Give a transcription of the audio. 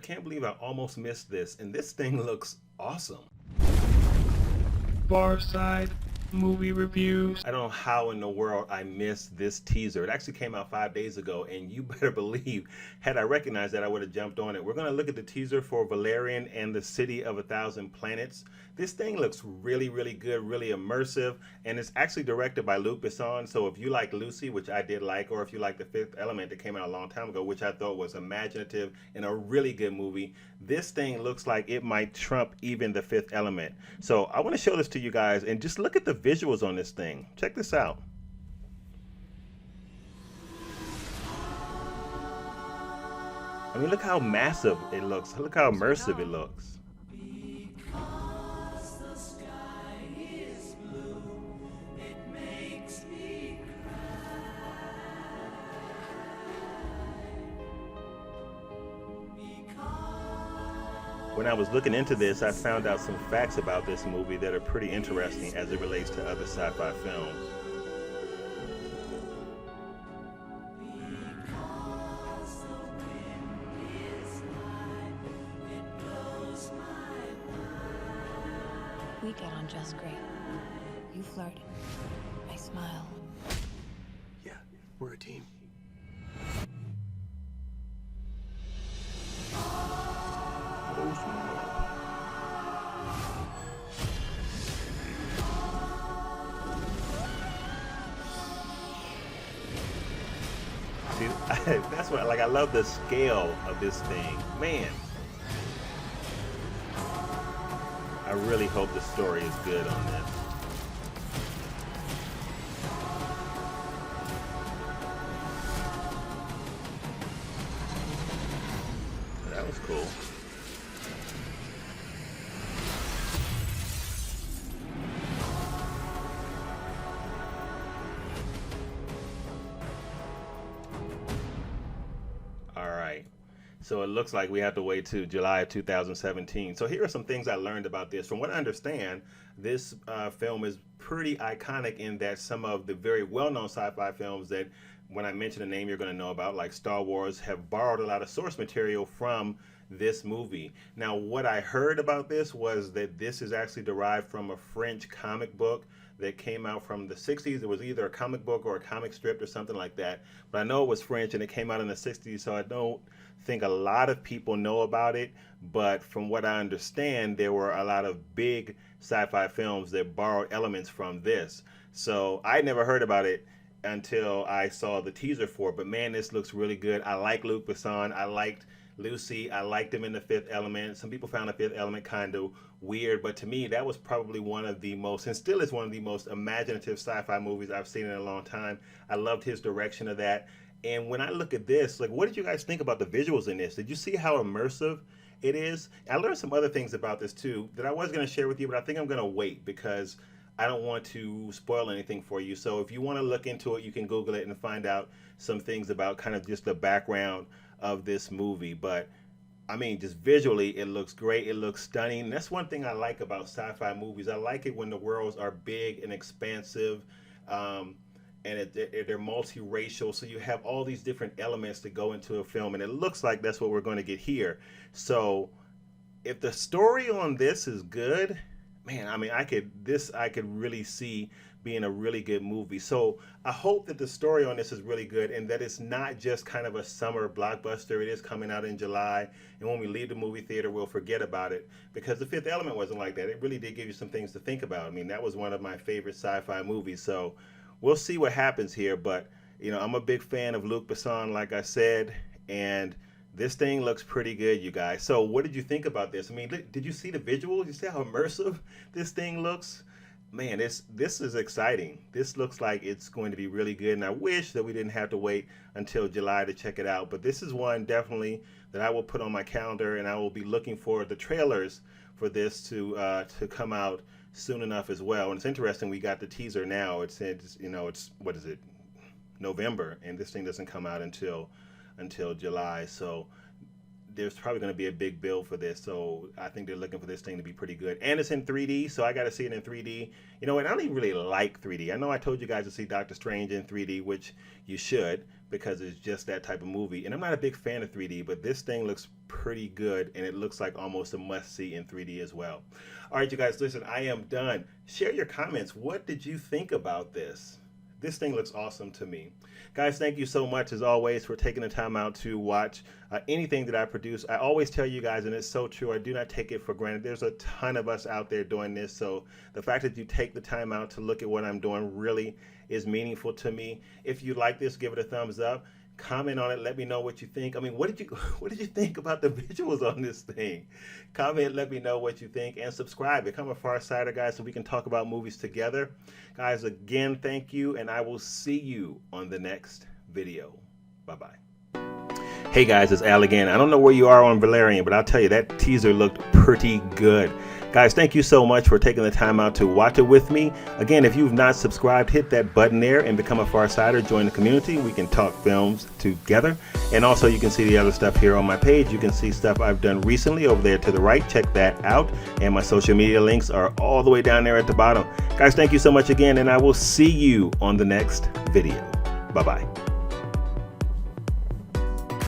can't believe I almost missed this, and this thing looks awesome. Bar side movie reviews. I don't know how in the world I missed this teaser. It actually came out 5 days ago, and you better believe, had I recognized that, I would have jumped on it. We're going to look at the teaser for Valerian and the City of a Thousand Planets. This thing looks really, really good, really immersive, and it's actually directed by Luc Besson. So if you like Lucy, which I did like, or if you like The Fifth Element that came out a long time ago, which I thought was imaginative and a really good movie, this thing looks like it might trump even The Fifth Element. So I want to show this to you guys, and just look at the visuals on this thing. Check this out. I mean, look how massive it looks. Look how immersive it looks. When I was looking into this, I found out some facts about this movie that are pretty interesting as it relates to other sci-fi films. We get on just great. You flirt. I smile. Yeah, we're a team. See, that's what, like, I love the scale of this thing. Man, I really hope the story is good on this. That was cool. All right. So it looks like we have to wait to July of 2017. So here are some things I learned about this. From what I understand, this film is pretty iconic in that some of the very well-known sci-fi films that, when I mention a name you're going to know about, like Star Wars, have borrowed a lot of source material from this movie. Now, what I heard about this was that this is actually derived from a French comic book that came out from the 60s. It was either a comic book or a comic strip or something like that. But I know it was French and it came out in the 60s, so I don't think a lot of people know about it. But from what I understand, there were a lot of big sci-fi films that borrowed elements from this. So I never heard about it until I saw the teaser for it. But man, this looks really good. I like Luc Besson. I liked Lucy. I liked him in The Fifth Element. Some people found The Fifth Element kind of weird, but to me, that was probably one of the most, and still is one of the most imaginative sci-fi movies I've seen in a long time. I loved his direction of that. And when I look at this, like, what did you guys think about the visuals in this? Did you see how immersive it is? I learned some other things about this too that I was going to share with you, but I think I'm going to wait because I don't want to spoil anything for you. So if you want to look into it, you can Google it and find out some things about kind of just the background of this movie. But I mean, just visually, it looks great. It looks stunning. And that's one thing I like about sci-fi movies. I like it when the worlds are big and expansive, and they're multiracial. So you have all these different elements to go into a film, and it looks like that's what we're going to get here. So if the story on this is good, man, I mean, I could really see being a really good movie. So I hope that the story on this is really good and that it's not just kind of a summer blockbuster. It is coming out in July, and when we leave the movie theater, we'll forget about it, because The Fifth Element wasn't like that. It really did give you some things to think about. I mean, that was one of my favorite sci-fi movies. So we'll see what happens here, but you know, I'm a big fan of Luc Besson, like I said, and this thing looks pretty good, you guys. So what did you think about this? I mean, did you see the visuals? You see how immersive this thing looks? Man, this is exciting. This looks like it's going to be really good, and I wish that we didn't have to wait until July to check it out. But this is one definitely that I will put on my calendar, and I will be looking for the trailers for this to come out soon enough as well. And it's interesting, we got the teaser now. It's you know, it's, what is it, November, and this thing doesn't come out until July. So there's probably going to be a big bill for this. So I think they're looking for this thing to be pretty good. And it's in 3D, so I got to see it in 3D. You know, and I don't even really like 3D. I know I told you guys to see Doctor Strange in 3D, which you should, because it's just that type of movie. And I'm not a big fan of 3D, but this thing looks pretty good, and it looks like almost a must-see in 3D as well. All right, you guys, listen, I am done. Share your comments. What did you think about this? This thing looks awesome to me. Guys, thank you so much, as always, for taking the time out to watch anything that I produce. I always tell you guys, and it's so true, I do not take it for granted. There's a ton of us out there doing this, so the fact that you take the time out to look at what I'm doing really is meaningful to me. If you like this, give it a thumbs up. Comment on it. Let me know what you think. I mean, what did you think about the visuals on this thing? Comment, let me know what you think, and subscribe. Become a Farsighter, guys, so we can talk about movies together. Guys, again, thank you, and I will see you on the next video. Bye-bye. Hey guys, it's Al again. I don't know where you are on Valerian, but I'll tell you, that teaser looked pretty good. Guys, thank you so much for taking the time out to watch it with me. Again, if you've not subscribed, hit that button there and become a Farsighter. Join the community. We can talk films together. And also, you can see the other stuff here on my page. You can see stuff I've done recently over there to the right. Check that out. And my social media links are all the way down there at the bottom. Guys, thank you so much again, and I will see you on the next video. Bye-bye.